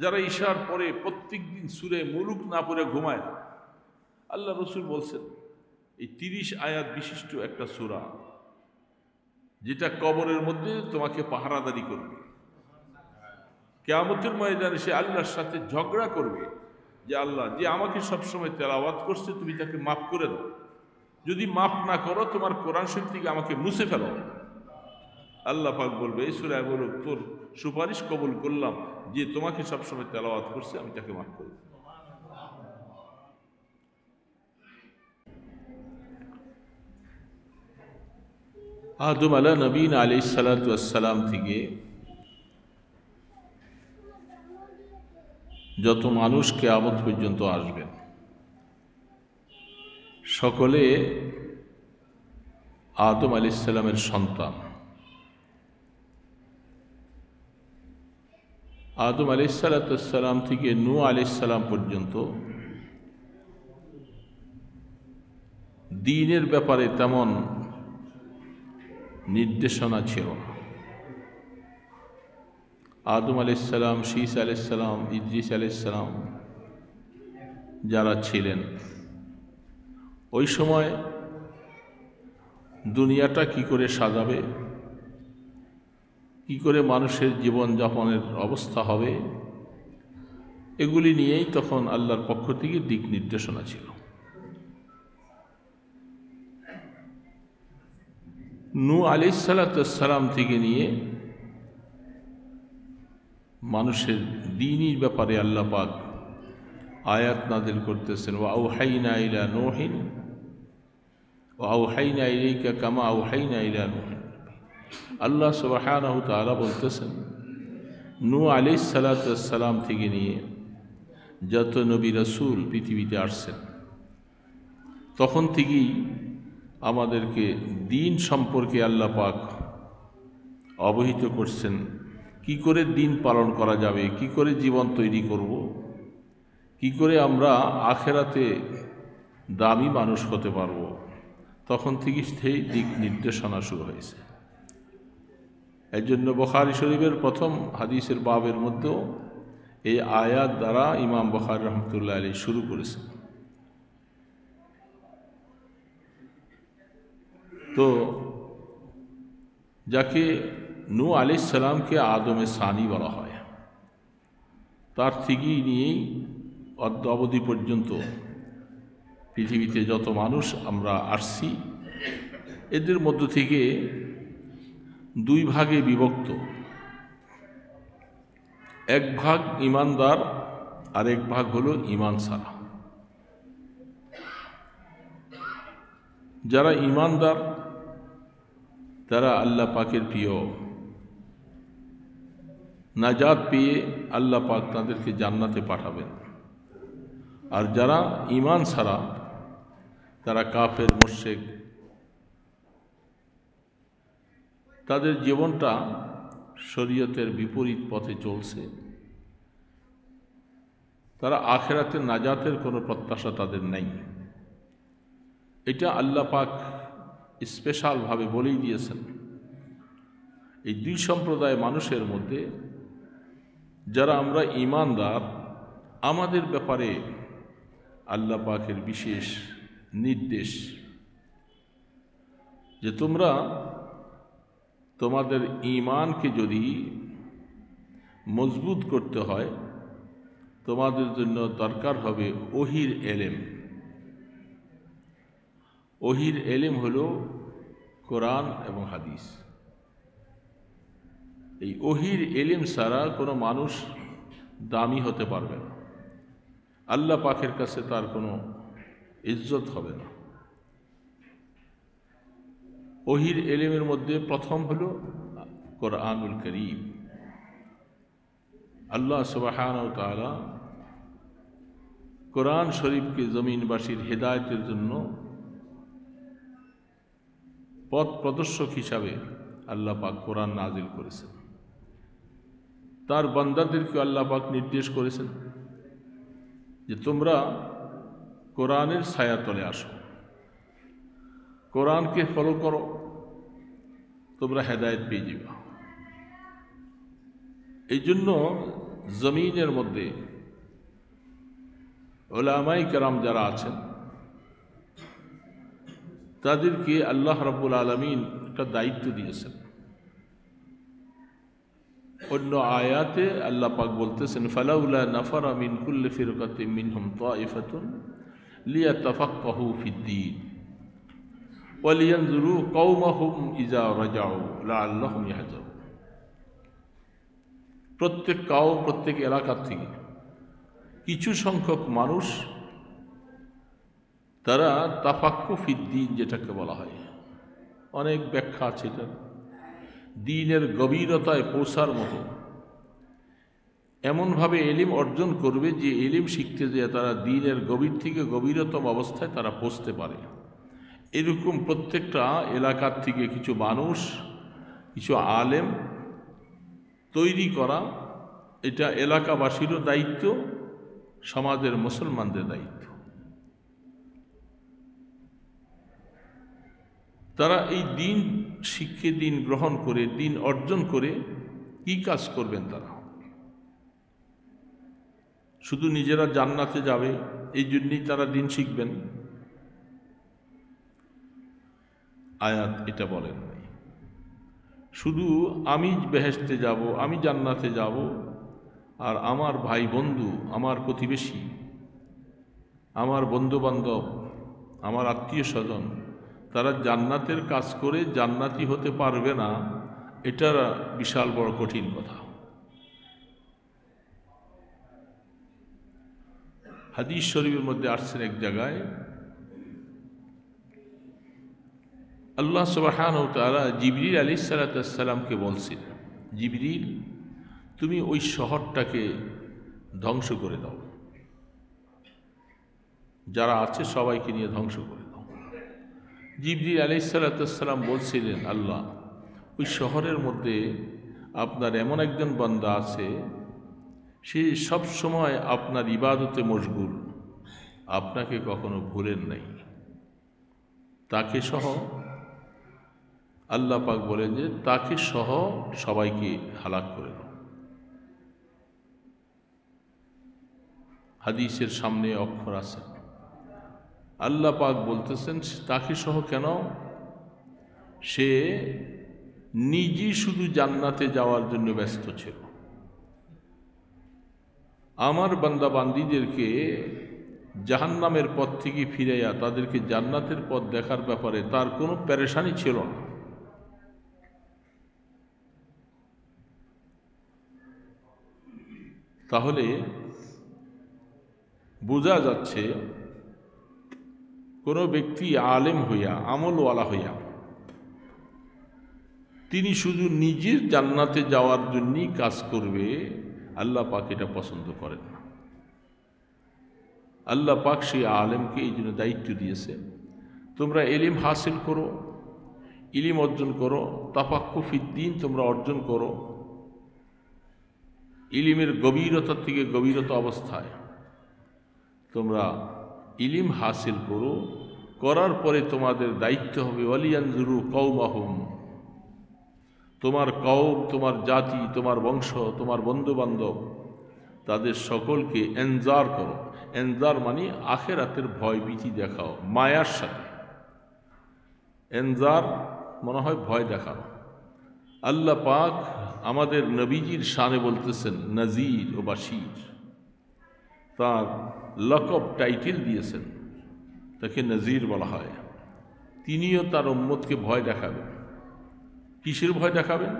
যারা ঈশার পরে প্রত্যেক দিন সূরা মুলুক না পড়ে ঘুমায় না, আল্লাহ রসুল বলছেন এই 30 আয়াত বিশিষ্ট একটা সূরা, যেটা কবরের মধ্যে তোমাকে পাহারাদারি করবে। কিয়ামতের ময়দানে সে আল্লাহর সাথে ঝগড়া করবে যে আল্লাহ, যে আমাকে সবসময় তেলাওয়াত করছে তুমি তাকে মাফ করে দাও, যদি মাফ না করো তোমার কোরআন শরীফ থেকে আমাকে মুছে ফেলো। আল্লাহ পাক বলবে এই সূরা মুলুক তোর সুপারিশ কবুল করলাম, যে তোমাকে সবসময় তেলাওয়াত করছে আমি তাকে মাফ করে দেব। আদম আলা নবীন আলাইহিস সালাতু ওয়াস সালাম থেকে যত মানুষ কিয়ামত পর্যন্ত আসবেন, সকলে আদম আলাইহিস সালামের সন্তান। আদম আলাইহিস সালাতু ওয়াস সালাম থেকে নূহ আলাইহিস সালাম পর্যন্ত দ্বীনের ব্যাপারে তেমন নির্দেশনা ছিল না। আদম আলাইহিস সালাম, শীস আলাইহিস সালাম, ইদ্রিস আলাইহিস সালাম যারা ছিলেন, ওই সময় দুনিয়াটা কি করে সাজাবে, কি করে মানুষের জীবনযাপনের অবস্থা হবে, এগুলি নিয়েই তখন আল্লাহর পক্ষ থেকে দিক নির্দেশনা ছিল। নূহ আলাইহিস সালাম থেকে নিয়ে মানুষের দ্বীনের ব্যাপারে আল্লাহ পাক আয়াত নাযিল করতেছেন, ওয়া আওহাইনা ইলা নূহিন ওয়া আওহাইনা ইলাইকা কামা আওহাইনা ইলা নূহিন। আল্লাহ সুবহানাহু ওয়া তাআলা বলতেছেন, নূহ আলাইহিস সালাম থেকে নিয়ে যত নবী রাসূল পৃথিবীতে আসছেন, তখন থেকেই আমাদেরকে দ্বীন সম্পর্কে আল্লাহ পাক অবহিত করছেন, কি করে দ্বীন পালন করা যাবে, কি করে জীবন তৈরি করব, কি করে আমরা আখেরাতে দামি মানুষ হতে পারব। তখন থেকে সেই দিক নির্দেশনা শুরু হয়েছে। এর জন্য বুখারী শরীফের প্রথম হাদিসের বাবের মধ্যেও এই আয়াত দ্বারা ইমাম বুখারী রাহমাতুল্লাহ আলাইহি শুরু করেছেন। তো যাকে নূহ আলাইহিস সালামকে আদমে সানি বলা হয়, তার থেকেই নিয়েই অদ্যাবধি পর্যন্ত পৃথিবীতে যত মানুষ আমরা আসছি, এদের মধ্য থেকে দুই ভাগে বিভক্ত। এক ভাগ ঈমানদার আর এক ভাগ হলো ঈমান ছাড়া। যারা ঈমানদার তারা আল্লাহ পাকের প্রিয়, নাজাত পেয়ে আল্লাহ পাক তাদেরকে জান্নাতে পাঠাবেন। আর যারা ঈমান ছাড়া, তারা কাফের, মুশরিক, তাদের জীবনটা শরীয়তের বিপরীত পথে চলছে, তারা আখিরাতের নাজাতের কোনো প্রত্যাশা তাদের নেই। এটা আল্লাহ পাক স্পেশালভাবে বলেই দিয়েছেন। এই দুই সম্প্রদায় মানুষের মধ্যে যারা আমরা ঈমানদার, আমাদের ব্যাপারে আল্লাহ পাকের বিশেষ নির্দেশ যে তোমরা তোমাদের ঈমানকে যদি মজবুত করতে হয়, তোমাদের জন্য দরকার হবে ওহির এলেম। ওহির এলেম হলো কোরআন এবং হাদিস। এই ওহির এলেম ছাড়া কোনো মানুষ দামি হতে পারবে না, আল্লাহ পাকের কাছে তার কোনো ইজ্জত হবে না। ওহির এলেমের মধ্যে প্রথম হলো কোরআনুল কারীম। আল্লাহ সুবহানাহু ওয়া তাআলা কোরআন শরীফকে জমিনবাসীর হেদায়েতের জন্য পথ প্রদর্শক হিসাবে আল্লাহ পাক কোরআন নাজিল করেছেন। তার বান্দাদেরকে আল্লাহ পাক নির্দেশ করেছেন যে তোমরা কোরআনের ছায়াতলে আসো, কোরআনকে ফলো করো, তোমরা হেদায়েত পেয়ে যাবে। এই জন্য জমিনের মধ্যে উলামায়ে কেরাম যারা আছেন তাদেরকে আল্লাহ রাব্বুল আলামিন একটা দায়িত্ব দিয়েছেন। অন্য আয়াতে আল্লাহ পাক বলতেছেন, ফালাউলা নাফারা মিন কুল্লি ফিরকাতিন মিনহুম তাইফাতুন লিয়াতাফাক্কাহু ফিদ্দীন ওয়া লিয়ানজুরু কওমাহুম ইযা রাজাউ লাআল্লাহুম ইয়াহজারুন। প্রত্যেক কওম, প্রত্যেক এলাকা থেকে কিছু সংখ্যক মানুষ তারা তাফাক্কু ফিদ্দীন যেটাকে বলা হয়, অনেক ব্যাখ্যা আছে এটা, দ্বীনের গভীরতায় পৌঁছার মতো এমনভাবে এলিম অর্জন করবে যে এলিম শিখতে যেয়ে তারা দ্বীনের গভীর থেকে গভীরতম অবস্থায় তারা পৌঁছতে পারে। এরকম প্রত্যেকটা এলাকার থেকে কিছু মানুষ, কিছু আলেম তৈরি করা, এটা এলাকাবাসীরও দায়িত্ব, সমাজের মুসলমানদের দায়িত্ব। তারা এই দিন শিখে, দিন গ্রহণ করে, দিন অর্জন করে কি কাজ করবেন? তারা শুধু নিজেরা জান্নাতে যাবে এই জন্যই তারা দিন শিখবেন? আয়াত এটা বলেন নাই। শুধু আমি বেহেশতে যাব, আমি জান্নাতে যাব, আর আমার ভাই বন্ধু, আমার প্রতিবেশী, আমার বন্ধুবান্ধব, আমার আত্মীয় স্বজন তারা জান্নাতের কাজ করে জান্নাতি হতে পারবে না, এটা বিশাল বড় কঠিন কথা। হাদিস শরীফের মধ্যে আসছেন এক জায়গায় আল্লাহ সুবহানাহু ওয়া তাআলা জিবরিল আলাইহিস সালামকে বলছেন, জিবরিল তুমি ওই শহরটাকে ধ্বংস করে দাও, যারা আছে সবাইকে নিয়ে ধ্বংস করে দাও। জিবরিল আলাইহিস সালাম বলছিলেন, আল্লাহ ওই শহরের মধ্যে আপনার এমন একজন বান্দা আছে, সে সব সময় আপনার ইবাদতে মশগুল, আপনাকে কখনো ভুলেন নাই, তাকে সহ আল্লাহ পাক বলেন যে তাকে সহ সবাইকে হালাক করে দাও। হাদিসের সামনে অক্ষর আছে, আল্লাহ পাক বলতেছেন তাকে সহ কেন? সে নিজেই শুধু জান্নাতে যাওয়ার জন্য ব্যস্ত ছিল। আমার বান্দা বান্দীদেরকে জাহান্নামের পথ থেকে ফিরাইয়া তাদেরকে জান্নাতের পথ দেখার ব্যাপারে তার কোনো পেরেশানি ছিল না। তাহলে বোঝা যাচ্ছে কোনো ব্যক্তি আলেম হইয়া, আমলওয়ালা হইয়া, তিনি শুধু নিজের জান্নাতে যাওয়ার জন্যই কাজ করবে, আল্লাহ পাক এটা পছন্দ করেন না। আল্লাহ পাক সেই আলেমকে এই জন্য দায়িত্ব দিয়েছে, তোমরা এলিম হাসিল করো, ইলিম অর্জন করো, তাফাক্কু ফিদ্দীন তোমরা অর্জন করো, ইলিমের গভীরতা থেকে গভীরতা অবস্থায় তোমরা ইলিম হাসিল করো। করার পরে তোমাদের দায়িত্ব হবে ওয়ালিয়ানজুরু কওমাহুম, তোমার কওম, তোমার জাতি, তোমার বংশ, তোমার বন্ধুবান্ধব, তাদের সকলকে এনজার করো। এনজার মানে আখেরাতের ভয় ভীতি দেখাও মায়ার সাথে। এনজার মনে হয় ভয় দেখানো। আল্লাহ পাক আমাদের নবীজির শানে বলতেছেন নজির ও বাশির, তার লকব টাইটেল দিয়েছেন, তাকে নজির বলা হয়। তিনিও তার উম্মতকে ভয় দেখাবেন। কিসের ভয় দেখাবেন?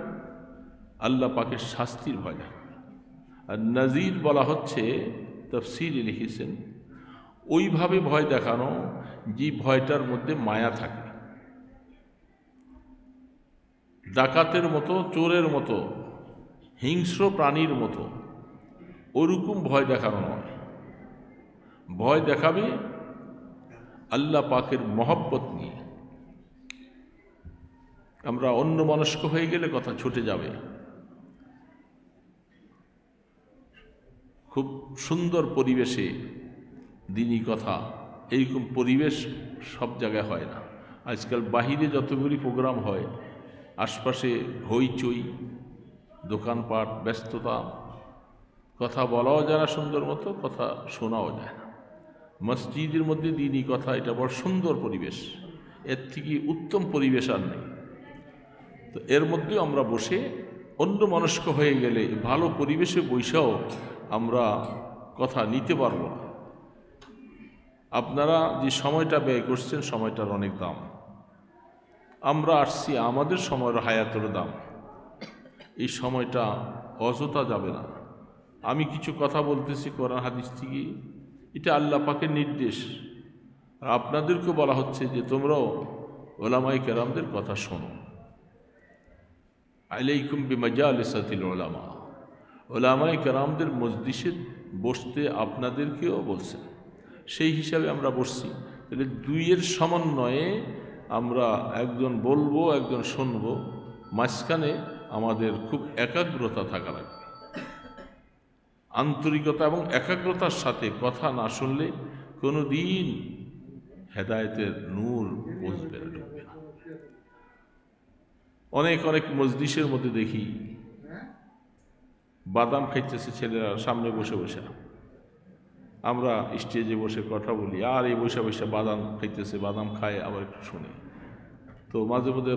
আল্লাহ পাকের শাস্তির ভয় দেখাবেন। আর নজির বলা হচ্ছে, তাফসীরে লিখেছেন, ওইভাবে ভয় দেখানো যে ভয়টার মধ্যে মায়া থাকে, ডাকাতের মতো, চোরের মতো, হিংস্র প্রাণীর মতো ওরকম ভয় দেখানো নয়। ভয় দেখাবে আল্লাহ পাকের মহব্বত নিয়ে। আমরা অন্যমনস্ক হয়ে গেলে কথা ছুটে যাবে। খুব সুন্দর পরিবেশে দিনী কথা, এইরকম পরিবেশ সব জায়গায় হয় না। আজকাল বাহিরে যতগুলি প্রোগ্রাম হয়, আশপাশে হইচই, দোকানপাট, ব্যস্ততা, কথা বলাও যায় না সুন্দর মতো, কথা শোনাও যায় না। মসজিদের মধ্যে দিনই কথা, এটা বড় সুন্দর পরিবেশ, এর থেকে উত্তম পরিবেশ আর নেই। তো এর মধ্যে আমরা বসে অন্য মনস্ক হয়ে গেলে ভালো পরিবেশে বৈশাও আমরা কথা নিতে পারবো না। আপনারা যে সময়টা ব্যয় করছেন, সময়টার অনেক দাম। আমরা আসছি, আমাদের সময়ের হায়াতের দাম। এই সময়টা অযথা যাবে না। আমি কিছু কথা বলতেছি কোরআন হাদিস থেকে, এটা আল্লাহ পাকের নির্দেশ। আর আপনাদেরকে বলা হচ্ছে যে তোমরাও ওলামায়ে কেরামদের কথা শোনো। আলাইকুম বিমাজালিসাতিল উলামা, ওলামায়ে কেরামদের মজলিসে বসতে আপনাদেরকেও বলছেন। সেই হিসাবে আমরা বসছি। তাহলে দুইয়ের সমন্বয়ে আমরা একজন বলবো, একজন শুনবো, মাঝখানে আমাদের খুব একাগ্রতা থাকা লাগবে। আন্তরিকতা এবং একাগ্রতার সাথে কথা না শুনলে কোনো দিন হেদায়েতের নূর বুঝবে না, ঢুকবে না। অনেক অনেক মজলিসের মধ্যে দেখি বাদাম খাইতেছে ছেলেরা সামনে বসে বসে। আমরা স্টেজে বসে কথা বলি, আর এই বসে বসে বাদাম খাইতেছে, বাদাম খায় আবার একটু শুনি। তো মাঝে মধ্যে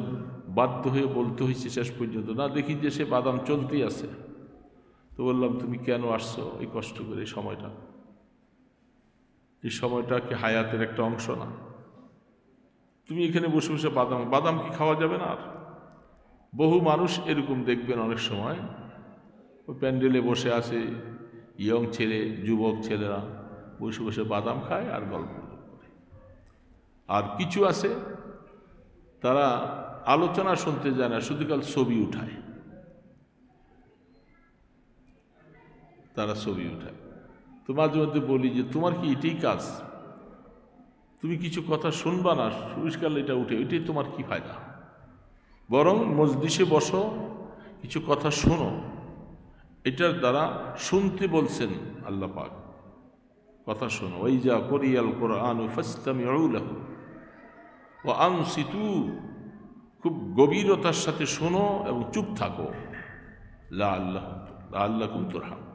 বাধ্য হয়ে বলতে হয়েছে শেষ পর্যন্ত, না দেখি যে সে বাদাম চলতেই আছে। তো বললাম, তুমি কেন আসছো এই কষ্ট করে? এই সময়টা কি হায়াতের একটা অংশ না? তুমি এখানে বসে বসে বাদাম কি খাওয়া যাবে না? আর বহু মানুষ এরকম দেখবেন, অনেক সময় ওই প্যান্ডেলে বসে আছে, ইয়ং ছেলে, যুবক ছেলেরা বসে বসে বাদাম খায় আর গল্প করে। আর কিছু আছে তারা আলোচনা শুনতে যায় না, শুধু কাল ছবি উঠায়। তারা ছবি উঠায়। তো মাঝে মধ্যে বলি যে তোমার কি এটাই কাজ? তুমি কিছু কথা শুনবা না, পরিষ্কার এটা উঠে, এটাই তোমার কি ফায়দা? বরং মজলিসে বসো, কিছু কথা শোনো। এটার দ্বারা শুনতে বলছেন আল্লাহ পাক, কথা শোনো। ওয়াইজা কুরিয়াল কুরআনু ফাসতামিউ লাহু ওয়া আনসিতু, খুব গভীরতার সাথে শোনো এবং চুপ থাকো। লাআল্লাকুম তুরহামুন,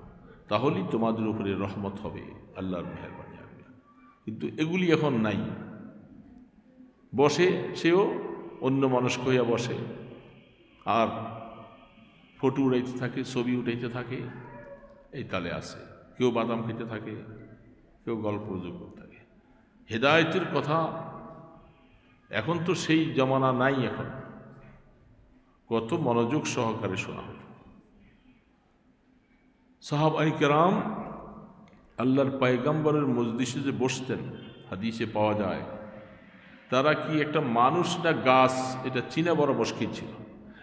তাহলেই তোমাদের উপরে রহমত হবে, আল্লাহর মেহেরবানি হবে। কিন্তু এগুলি এখন নাই। বসে সেও অন্য মনস্ক হইয়া বসে, আর ফটো উড়াইতে থাকে, ছবি উঠাইতে থাকে, এই তালে আছে। কেউ বাদাম খেতে থাকে, কেউ গল্প করতে থাকে। হেদায়েতের কথা এখন তো সেই জমানা নাই। এখন কত মনোযোগ সহকারে শোনা হতো। সাহাবায়ে কেরাম আল্লাহর পয়গম্বরের মজলিসে যে বসতেন, হাদিসে পাওয়া যায়, তারা কি একটা মানুষ না গাছ, এটা চিনা বড় মুশকিল ছিল।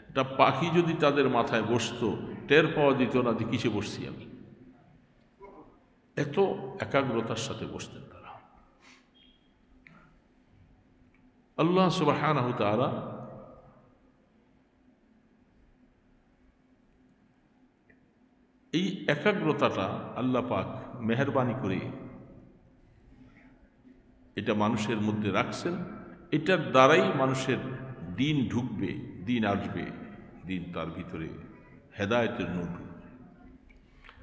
একটা পাখি যদি তাদের মাথায় বসতো, টের পাওয়া যেত না যে কিসে বসছি আমি। এত একাগ্রতার সাথে বসতেন তারা। আল্লাহ সুবহানাহু ওয়া তাআলা এই একাগ্রতাটা আল্লাহ পাক মেহেরবানি করে এটা মানুষের মধ্যে রাখছেন। এটার দ্বারাই মানুষের দিন ঢুকবে, দিন আসবে, দিন তার ভিতরে হেদায়েতের নূর ঢুকবে।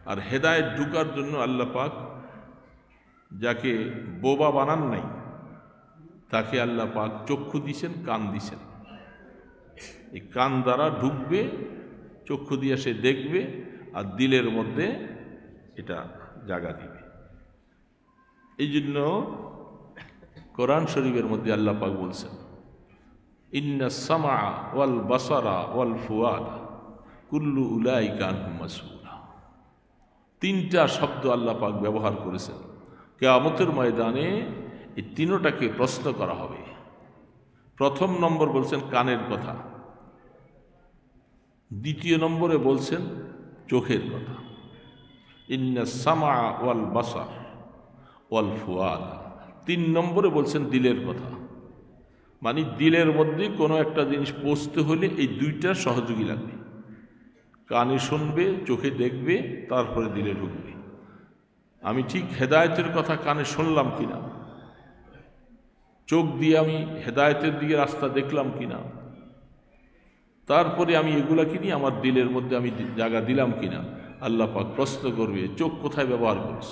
আর হেদায়েত ঢুকার জন্য আল্লাহ পাক যাকে বোবা বানান নাই, তাকে আল্লাহ পাক চক্ষু দিছেন, কান দিছেন। এই কান দ্বারা ঢুকবে, চক্ষু দিয়ে সে দেখবে, আর দিলের মধ্যে এটা জায়গা দিবে। এই জন্য কোরআন শরীফের মধ্যে আল্লাহ পাক বলছেন, ইন্নাস সামআ ওয়াল বাসারা ওয়াল ফুয়াদা কুল্লু উলাইকা আনহু মাসউলা। তিনটা শব্দ আল্লাহ পাক ব্যবহার করেছেন। কিয়ামতের ময়দানে এই তিনটাকে প্রশ্ন করা হবে। প্রথম নম্বর বলছেন কানের কথা, দ্বিতীয় নম্বরে বলছেন চোখের কথা, ইন্নাস সামআ ওয়াল বাসার ওয়াল ফুয়াদা। তিন নম্বরে বলছেন দিলের কথা, মানে দিলের মধ্যে কোনো একটা জিনিস পৌঁছতে হলে এই দুইটা সহযোগী লাগবে। কানে শুনবে, চোখে দেখবে, তারপরে দিলে ঢুকবে। আমি ঠিক হেদায়েতের কথা কানে শুনলাম কিনা, চোখ দিয়ে আমি হেদায়েতের দিকে রাস্তা দেখলাম কিনা, তারপরে আমি এগুলা কিনি আমার দিলের মধ্যে আমি জায়গা দিলাম কিনা। আল্লাহ পাক প্রশ্ন করবে, চোখ কোথায় ব্যবহার করেছ,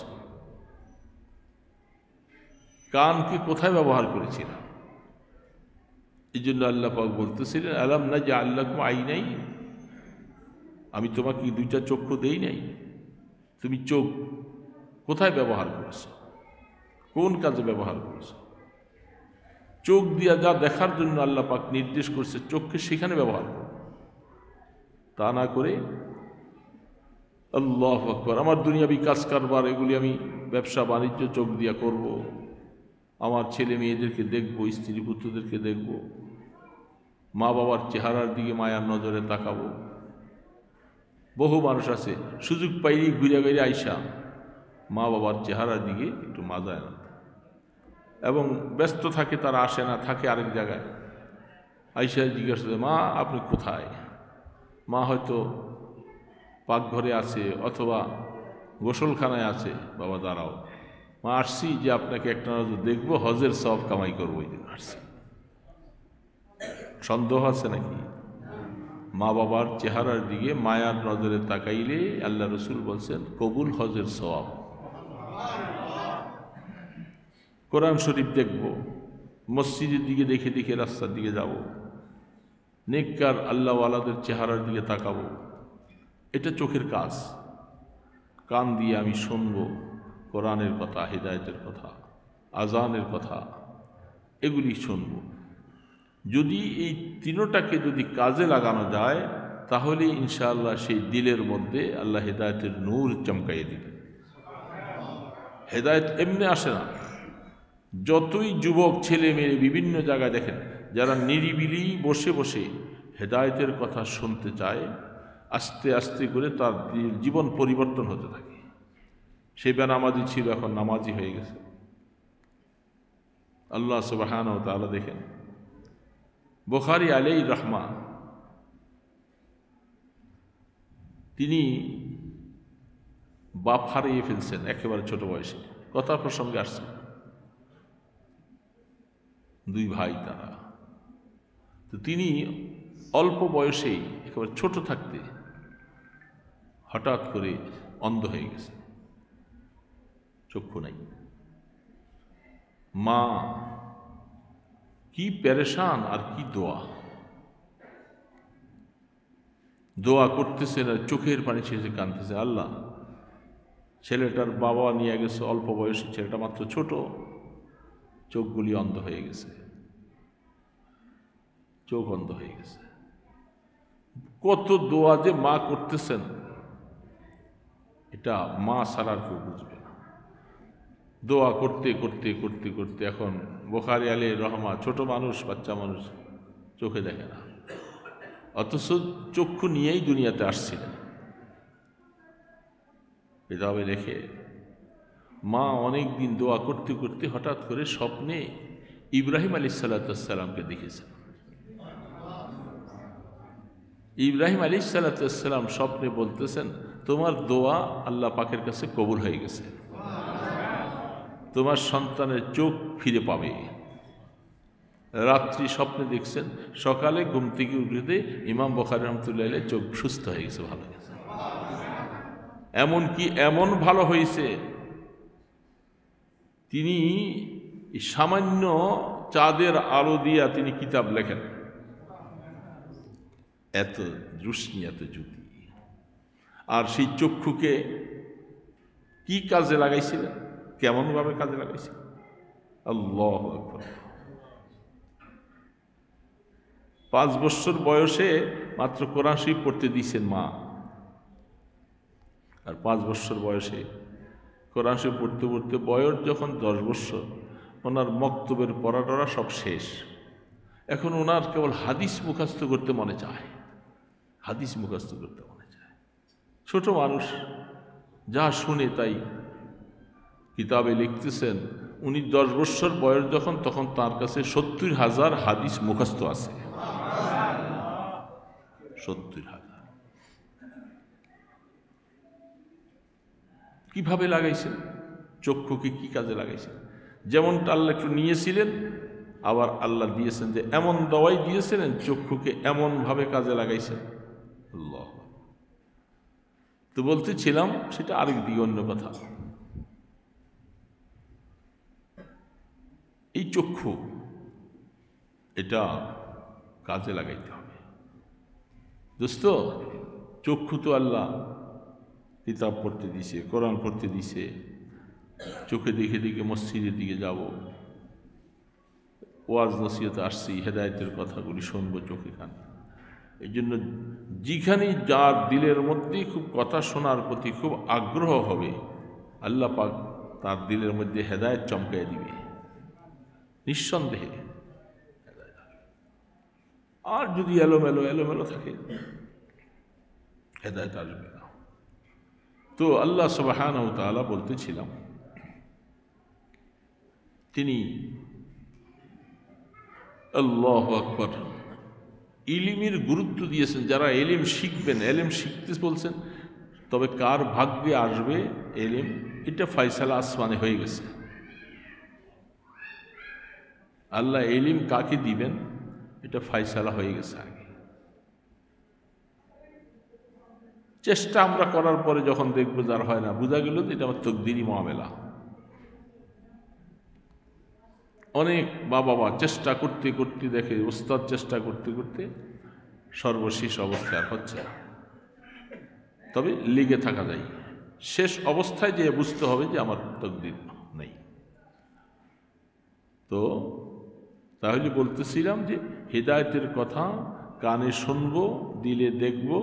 কানকে কোথায় ব্যবহার করেছিল? এই জন্য আল্লাহ পাক বলতেছিলেন, আলাম নাজআল লাকুম আইনাইন, আমি তোমাকে দুইটা চক্ষু দেই নাই? তুমি চোখ কোথায় ব্যবহার করেছ, কোন কাজে ব্যবহার করেছ? চোখ দিয়া যা দেখার জন্য আল্লাহ পাক নির্দেশ করছে, চোখকে সেখানে ব্যবহার করো। তা না করে আল্লাহু আকবার, আমার দুনিয়াবি কাজ কারবার, এগুলি আমি ব্যবসা বাণিজ্য চোখ দিয়া করব, আমার ছেলে মেয়েদেরকে দেখব, স্ত্রী পুত্রদেরকে দেখব, মা বাবার চেহারার দিকে মায়ার নজরে তাকাবো। বহু মানুষ আছে সুযোগ পাইলেই ঘুরে ঘুরে আইসা মা বাবার চেহারার দিকে একটু মাজায় না, এবং ব্যস্ত থাকে, তারা আসে না, থাকে আরেক জায়গায়। আইসা জিজ্ঞাসা করে, মা আপনি কোথায়? মা হয়তো পাকঘরে আছে অথবা গোসলখানায় আছে। বাবা দাঁড়াও, মা আসছি যে আপনাকে একটা নজর দেখবো, হজের সব কামাই করবো, ওই দিন আসছি। সন্দেহ আছে নাকি? মা বাবার চেহারার দিকে মায়ার নজরে তাকাইলে আল্লাহ রসুল বলছেন কবুল হজের সওয়াব। কোরআন শরীফ দেখব, মসজিদের দিকে দেখে দেখে রাস্তার দিকে যাব, নেককার আল্লাহওয়ালাদের চেহারার দিকে তাকাবো, এটা চোখের কাজ। কান দিয়ে আমি শুনব কোরআনের কথা, হিদায়াতের কথা, আজানের কথা, এগুলি শুনব। যদি এই তিনটাকে যদি কাজে লাগানো যায়, তাহলে ইনশাআল্লাহ সেই দিলের মধ্যে আল্লাহ হেদায়েতের নূর চমকাইয়ে দিবে। হেদায়েত এমনি আসে না। যতই যুবক ছেলে মেয়ে বিভিন্ন জায়গায় দেখেন, যারা নিরিবিলি বসে বসে হেদায়েতের কথা শুনতে চায়, আস্তে আস্তে করে তার জীবন পরিবর্তন হতে থাকে। সে বেনামাজি ছিল, এখন নামাজি হয়ে গেছে। আল্লাহ সুবহানাহু ওয়া তাআলা দেখেন, বুখারী আলাইহির রাহমা, তিনি বাপ হারিয়ে ফেলছেন একেবারে ছোট বয়সে। কথা প্রসঙ্গে আসছে, দুই ভাই তারা। তো তিনি অল্প বয়সেই একেবারে ছোট থাকতে হঠাৎ করে অন্ধ হয়ে গেছে, চক্ষু নাই। মা কি পেরেশান আর কি দোয়া করতেছে না, চোখের পানি ছেড়ে কাঁদতেছে, আল্লাহ ছেলেটার বাবা নিয়ে গেছে অল্প বয়সী, ছেলেটা মাত্র ছোট, চোখগুলি অন্ধ হয়ে গেছে, চোখ অন্ধ হয়ে গেছে। কত দোয়া যে মা করতেছেন, এটা মা ছাড়া আর কেউ বুঝবে না। দোয়া করতে করতে করতে করতে এখন বুখারী আলাইহির রাহমা, ছোট মানুষ, বাচ্চা মানুষ, চোখে দেখে না, অথচ চক্ষু নিয়েই দুনিয়াতে আসছিলেন। এভাবে রেখে মা অনেক দিন দোয়া করতে করতে হঠাৎ করে স্বপ্নে ইব্রাহিম আলাইহিস সালামকে দেখেছেন। ইব্রাহিম আলাইহিস সালাম স্বপ্নে বলতেছেন, তোমার দোয়া আল্লাহ পাকের কাছে কবুল হয়ে গেছে, তোমার সন্তানের চোখ ফিরে পাবে। রাত্রি স্বপ্নে দেখছেন, সকালে ঘুম থেকে উঠে ইমাম বুখারী রাহমাতুল্লাহি আলাইহি চোখ সুস্থ হয়ে গেছে, ভালো হয়েছে। এমনকি এমন ভালো হয়েছে, তিনি সামান্য চাঁদের আলো দিয়া তিনি কিতাব লেখেন। এত রুশনি, এত জ্যোতি। আর সেই চক্ষুকে কি কাজে লাগাইছিলেন, কেমনভাবে কাজে লাগাইছিলেন? আল্লাহু আকবার। 5 বছর বয়সে মাত্র কোরআন শরীফ পড়তে দিয়েছেন মা, আর 5 বছর বয়সে কোরআন শরীফ পড়তে পড়তে বয়স যখন 10 বছর, ওনার মক্তবের পড়াটরা সব শেষ। এখন ওনার কেবল হাদিস মুখস্থ করতে মনে চায়, হাদিস মুখস্থ করতে মনে চায়। ছোট মানুষ, যা শুনে তাই কিতাবে লিখতেছেন, উনি 10 বছর বয়স যখন, তখন তার কাছে 70,000 হাদিস মুখস্থ আছে। 70,000। কিভাবে লাগাইছেন? চক্ষুকে কি কাজে লাগাইছেন? যেমনটা আল্লাহ একটু নিয়েছিলেন, আবার আল্লাহ দিয়েছেন যে এমন দওয়াই দিয়েছিলেন, চক্ষুকে এমনভাবে কাজে লাগাইছেন। আল্লাহ। তো বলতেছিলাম সেটা আরেক দিকে অন্য কথা। এই চক্ষু এটা কাজে লাগাইতে হবে দোস্ত। চক্ষু তো আল্লাহ কিতাব পড়তে দিছে, কোরআন পড়তে দিছে, চোখে দেখে দেখে মসজিদের দিকে যাব, ওয়াজ নসিহতে আসছি, হেদায়েতের কথাগুলি শুনবো চোখে কানে। এই জন্য যেখানে যার দিলের মধ্যে খুব কথা শোনার প্রতি খুব আগ্রহ হবে, আল্লাহ পাক তার দিলের মধ্যে হেদায়েত চমকাই দিবে নিঃসন্দেহে। আর যদি এলোমেলো এলোমেলো থাকে হেদায়েত আসবে না। তো আল্লাহ সুবহানাহু ওয়া তাআলা বলতেছিলাম, তিনি আল্লাহু আকবার ইলমের গুরুত্ব দিয়েছেন। যারা এলিম শিখবেন, এলিম শিখতে বলছেন, তবে কার ভাগ্যে আসবে এলিম এটা ফয়সালা আসমানে হয়ে গেছে। আল্লাহ এলিম কাকে দিবেন এটা ফয়সালা হয়ে গেছে আগে। চেষ্টা আমরা করার পরে যখন দেখবো যার হয় না, বোঝা গেল যে এটা আমার তকদিরি মামলা। অনেক বাবা চেষ্টা করতে করতে দেখে ওস্তাদ চেষ্টা করতে করতে সর্বশেষ অবস্থায় আর হচ্ছে না। তবে লেগে থাকা যায়, শেষ অবস্থায় যে বুঝতে হবে যে আমার তকদির নেই। তো তাহলে বলতেছিলাম যে হেদায়েতের কথা কানে শুনবো, দিলে দেখবো,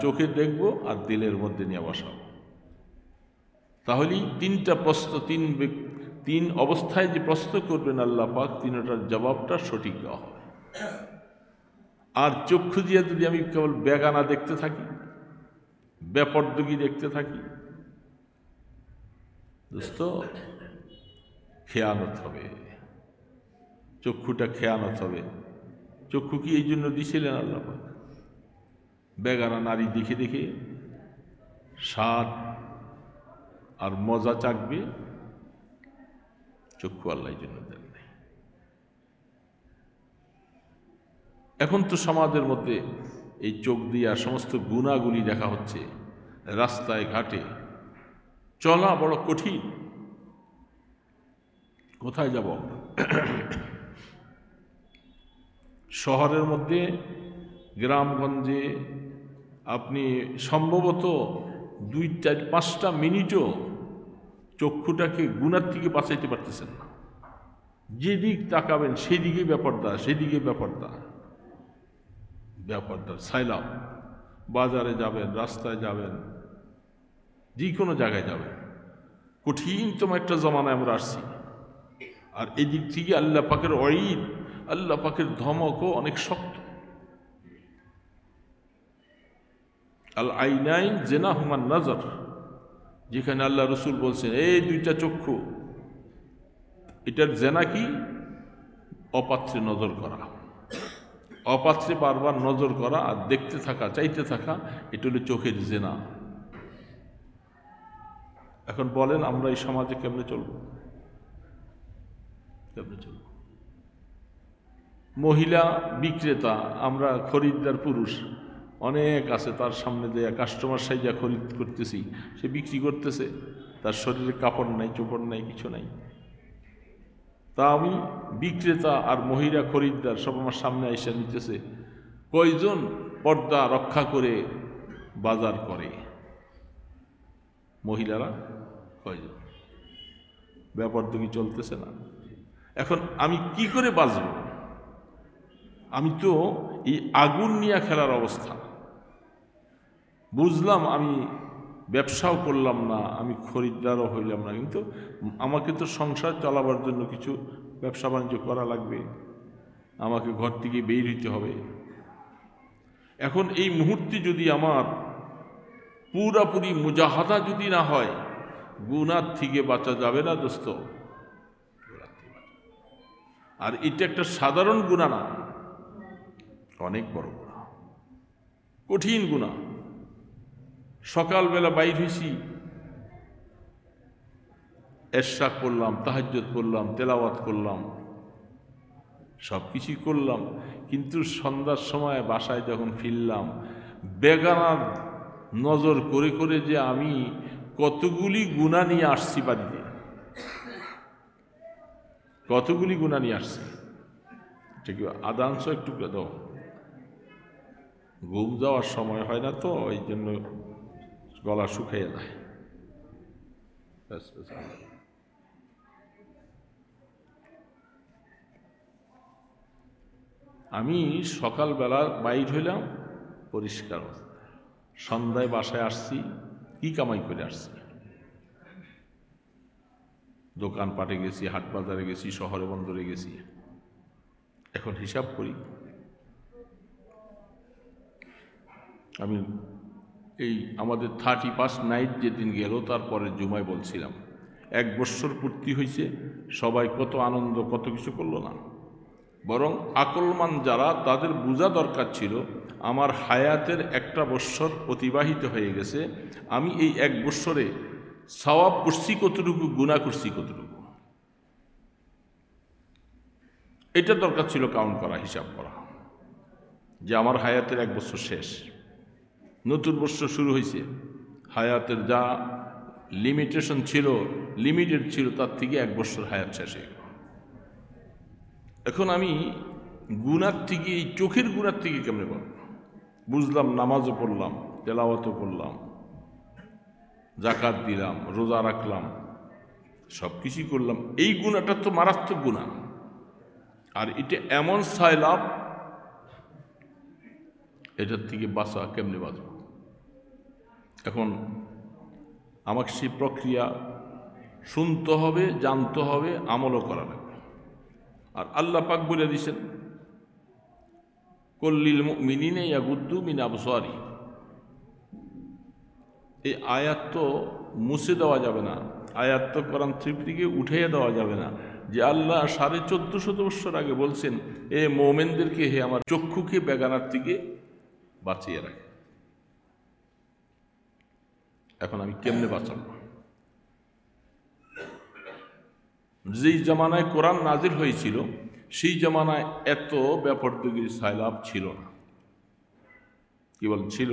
চোখে দেখবো আর দিলের মধ্যে নিয়ে বসাবো। তাহলেই তিনটা প্রশ্ন, তিন অবস্থায় যে প্রশ্ন করবেন আল্লাহ পাক, তিনটার জবাবটা সঠিক দেওয়া হবে। আর চক্ষু দিয়ে যদি আমি কেবল বেগানা দেখতে থাকি, বেপরদগি দেখতে থাকি, দোস্ত খেয়ানত হবে, চক্ষুটা খেয়ানত হবে। চক্ষু কি এই জন্য দিছিলেন আল্লাহ পাক? বেগানা নারী দেখে দেখে স্বাদ আর মজা চাকবে, চক্ষু আল্লাহ এই জন্য দেন নাই। এখন তো সমাজের মধ্যে এই চোখ দিয়ে সমস্ত গুণাগুলি দেখা হচ্ছে, রাস্তায় ঘাটে চলা বড় কঠিন। কোথায় যাব আমরা? শহরের মধ্যে, গ্রামগঞ্জে আপনি সম্ভবত 2-4-5টা মিনিটও চক্ষুটাকে গুণার থেকে বাঁচাইতে পারতেছেন না। যেদিক তাকাবেন সেদিকে ব্যাপারটা, সেদিকে ব্যাপারটা সাইলাম। বাজারে যাবেন, রাস্তায় যাবেন, যে কোনো জায়গায় যাবেন, কঠিনতম একটা জমানায় আমরা আসছি। আর এদিক থেকে আল্লাহ পাকের ওয়াইদ, আল্লাহ পাকের ধমকও অনেক শক্ত। আল আইনাইন জিনাহুমান নজর, যেখানে আল্লাহ রসুল বলছেন এই দুইটা চক্ষু, এটার জেনা কি? অপাত্রে নজর করা, অপাত্রে বারবার নজর করা আর দেখতে থাকা, চাইতে থাকা, এটা হলো চোখের জেনা। এখন বলেন আমরা এই সমাজে কেমনে চলব? কেমনে চলব? মহিলা বিক্রেতা, আমরা খরিদ্দার পুরুষ অনেক আছে, তার সামনে যে কাস্টমার সাইজা খরিদ করতেছি, সে বিক্রি করতেছে, তার শরীরে কাপড় নাই, চোপড় নাই, কিছু নাই। তা আমি বিক্রেতা আর মহিলা খরিদ্দার সব আমার সামনে এসে নিতেছে। কয়জন পর্দা রক্ষা করে বাজার করে? মহিলারা কয়জন? ব্যাপার তো কি চলতেছে না? এখন আমি কি করে বাঁচব? আমি তো এই আগুন নিয়ে খেলার অবস্থা। বুঝলাম আমি ব্যবসাও করলাম না, আমি খরিদ্দারও হইলাম না, কিন্তু আমাকে তো সংসার চালাবার জন্য কিছু ব্যবসা বাণিজ্য করা লাগবে, আমাকে ঘর থেকে বের হইতে হবে। এখন এই মুহূর্তে যদি আমার পুরাপুরি মুজাহাদা যদি না হয়, গুনার থেকে বাঁচা যাবে না দোস্ত। আর এটা একটা সাধারণ গুনাহ না, অনেক বড় গুনাহ, কঠিন গুনাহ। সকালবেলা বাইর হইছি, এশরাক করলাম, তাহাজ্জুদ করলাম, তেলাওয়াত করলাম, সব কিছুই করলাম, কিন্তু সন্ধ্যার সময় বাসায় যখন ফিরলাম, বেগানার নজর করে করে যে আমি কতগুলি গুনাহ নিয়ে আসছি বাড়িতে, কতগুলি গুনাহ নিয়ে আসছি। ঠিক আদাংশ একটু দাও, ঘুম যাওয়ার সময় হয় না তো, এই জন্য গলা শুকিয়ে যায়। আমি সকালবেলা বাইর হইলাম পরিষ্কার, সন্ধ্যায় বাসায় আসছি, কি কামাই করে আসছি? দোকানপাটে গেছি, হাট বাজারে গেছি, শহরে বন্দরে গেছি। এখন হিসাব করি, আমি এই আমাদের 31 নাইট যেদিন গেল তারপরে জুমায় বলছিলাম 1 বৎসর পূর্তি হয়েছে, সবাই কত আনন্দ কত কিছু করলো না, বরং আকলমান যারা তাদের বোঝা দরকার ছিল আমার হায়াতের 1টা বৎসর অতিবাহিত হয়ে গেছে, আমি এই 1 বৎসরে সওয়াব করছি কতটুকু, গুনাহ করছি কতটুকু, এটা দরকার ছিল কাউন্ট করা, হিসাব করা, যে আমার হায়াতের 1 বৎসর শেষ, নতুন বৎসর শুরু হয়েছে, হায়াতের যা লিমিটেশন ছিল, লিমিটেড ছিল, তার থেকে 1 বৎসর হায়াত শেষ হয়ে গেল। এখন আমি গুনার থেকে, এই চোখের গুনার থেকে কেমনে পাব? বুঝলাম, নামাজও পড়লাম, তেলাওয়াতও করলাম, জাকাত দিলাম, রোজা রাখলাম, সব কিছুই করলাম, এই গুনাহটা তো মারাত্মক গুনাহ, আর এটা এমন সায়লাভ, এটার থেকে বাঁচা কেমনে বাঁচব? এখন আমাকে সেই প্রক্রিয়া শুনতে হবে, জানতে হবে, আমলও করা লাগবে। আর আল্লাহ পাক বলে দিয়েছেন, কুল্লিল মুমিনিনা ইয়াগুদ্দু মিন আবসারিহিম। এই আয়াত তো মুছে দেওয়া যাবে না, আয়াত তো কোরআন থেকে উঠিয়ে দেওয়া যাবে না, যে আল্লাহ 1450 বৎসর আগে বলছেন, এ মুমিনদেরকে, হে আমার চক্ষুকে বেগানার থেকে বাঁচিয়ে রাখে। এখন আমি কেমনে বাঁচাবো? যেই জামানায় কোরআন নাজিল হয়েছিল সেই জামানায় এত ব্যাপারদগির সাইলাভ ছিল না। কি বল ছিল?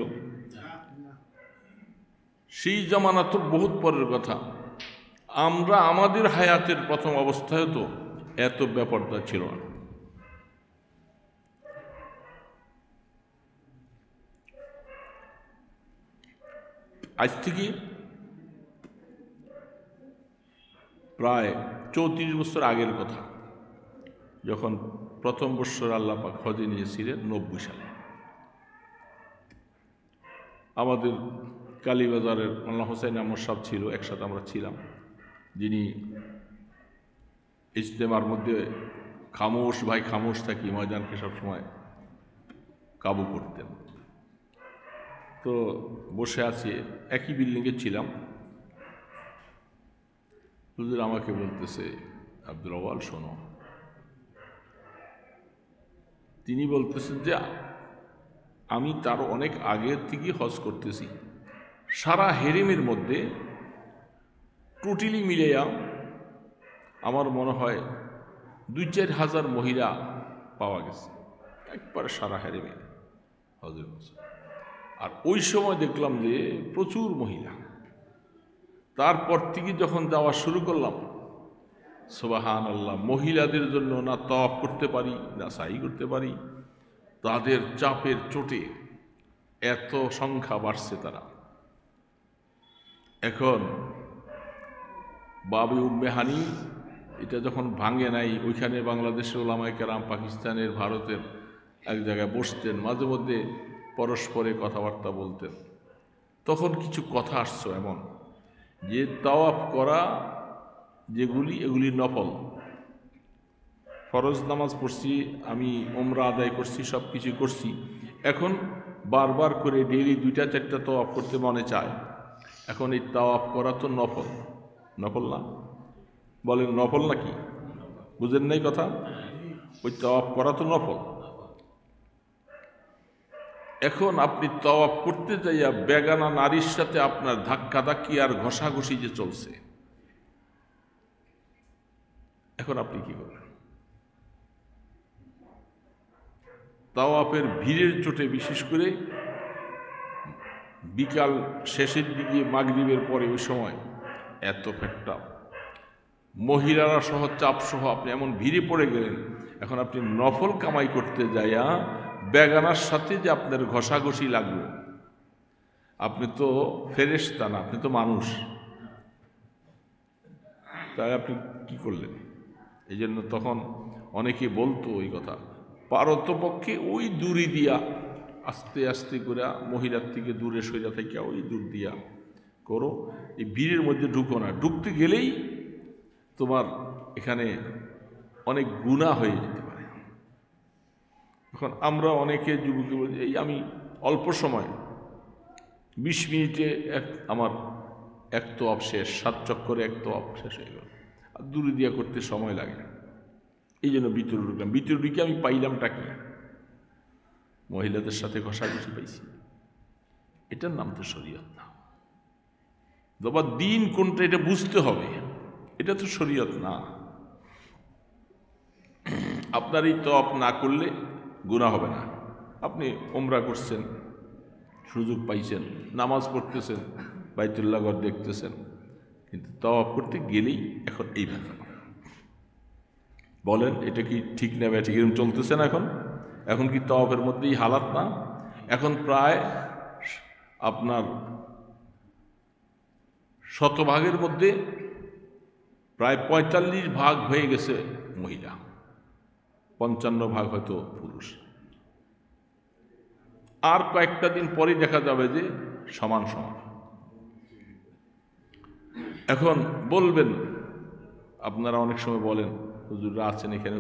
সেই জামানা তো বহুত পরের কথা। আমরা আমাদের হায়াতের প্রথম অবস্থায় তো এত ব্যাপারটা ছিল না। আজ থেকে প্রায় 34 বছর আগের কথা, যখন প্রথম বৎসর আল্লাহ পাক হজে নিয়েছিলেন 90 সালে, আমাদের কালীবাজারের মোল্লা হোসেন আহমদ সাহেব ছিল, একসাথে আমরা ছিলাম, যিনি ইজতেমার মধ্যে খামোশ, ভাই খামোশ থাকি, ময়দানকে সবসময় কাবু করতেন। তো বসে আছে, একই বিল্ডিংয়ে ছিলাম, হুজুর আমাকে বলতেছে, আব্দুল আওয়াল শোনো। তিনি বলতেছেন যে আমি তার অনেক আগের থেকে হজ করতেছি, সারা হেরেমের মধ্যে টোটালি মিলেয়া আমার মনে হয় 2-4 হাজার মহিলা পাওয়া গেছে, একবারে সারা হেরেমে হজের বছর। আর ওই সময় দেখলাম যে প্রচুর মহিলা। তারপর থেকে যখন যাওয়া শুরু করলাম, সুবহানাল্লাহ, মহিলাদের জন্য না তাওয়াফ করতে পারি, না সাই করতে পারি, তাদের চাপের চোটে এত সংখ্যা বাড়ছে তারা। এখন বাবে উম্মে হানি, এটা যখন ভাঙে নাই, ওইখানে বাংলাদেশের ওলামায়ে কেরাম, পাকিস্তানের, ভারতের এক জায়গায় বসতেন, মাঝে মধ্যে পরস্পরে কথাবার্তা বলতেন। তখন কিছু কথা আসছে এমন যে তাওয়াফ করা যেগুলি, এগুলি নফল। ফরজ নামাজ পড়ছি, আমি উমরা আদায় করছি, সব কিছু করছি, এখন বারবার করে ডেইলি 2-4টা তাওয়াফ করতে মনে চায়। এখন এই তাওয়াফ করা তো নফল, নফল না? বলেন নফল নাকি? বুঝেন নাই কথা? ওই তাওয়াফ করা তো নফল। এখন আপনি তাওয়াফ করতে যাইয়া বেগানা নারীর সাথে আপনার ধাক্কাধাক্কি আর ঘষাঘষি যে চলছে, এখন আপনি কি করবেন? তাওয়াফের ভিড়ের চোটে বিশেষ করে বিকাল শেষের দিকে মাগরিবের পরে ওই সময় এত ফেটটা, মহিলারা সহ চাপ সহ আপনি এমন ভিড়ে পড়ে গেলেন। এখন আপনি নফল কামাই করতে যাইয়া বেগানার সাথে যে আপনার ঘষাঘষি লাগবে, আপনি তো ফেরেশতা না, আপনি তো মানুষ, তাই আপনি কি করলেন? এই জন্য তখন অনেকে বলতো ওই কথা, পারতপক্ষে ওই দূরে দিয়া আস্তে আস্তে করে মহিলার থেকে দূরে সইরা থেকে ওই দূর দিয়া করো, এই ভিড়ের মধ্যে ঢুকো না। ঢুকতে গেলেই তোমার এখানে অনেক গুনাহ হয়ে যেতে পারে। এখন আমরা অনেকে যুবকে বলি, এই আমি অল্প সময় 20 মিনিটে আমার এক তোয়াব শেষ, 7 চক্করে এক তোয়াব শেষ হয়ে গেল, আর দূরে দিয়া করতে সময় লাগে। এই জন্য ভিতরে ঢুকলাম। ভিতরে ঢুকে আমি পাইলামটা কি? মহিলাদের সাথে ঘষাঘষি পাইছি। এটার নাম তো শরীয়ত না। বাবা দিন কোনটা এটা বুঝতে হবে, এটা তো শরীয়ত না। আপনার এই তওয়াব না করলে গুনাহ হবে না। আপনি উমরা করছেন, সুযোগ পাইছেন, নামাজ পড়তেছেন, বাইতুল্লাহ ঘর দেখতেছেন, কিন্তু তওয়াব করতে গেলেই এখন এই ব্যাপার। বলেন এটা কি ঠিক না ব্যাঠিক? এরকম চলতেছে না এখন? এখন কি তওয়াফের মধ্যেই হালাত না? এখন প্রায় আপনার 100 ভাগের মধ্যে প্রায় 45 ভাগ হয়ে গেছে মহিলা, 55 ভাগ হয়তো পুরুষ। আর কয়েকটা দিন পরে দেখা যাবে যে সমান সমান। এখন বলবেন, আপনারা অনেক সময় বলেন, হুজুররা আছেন এখানে,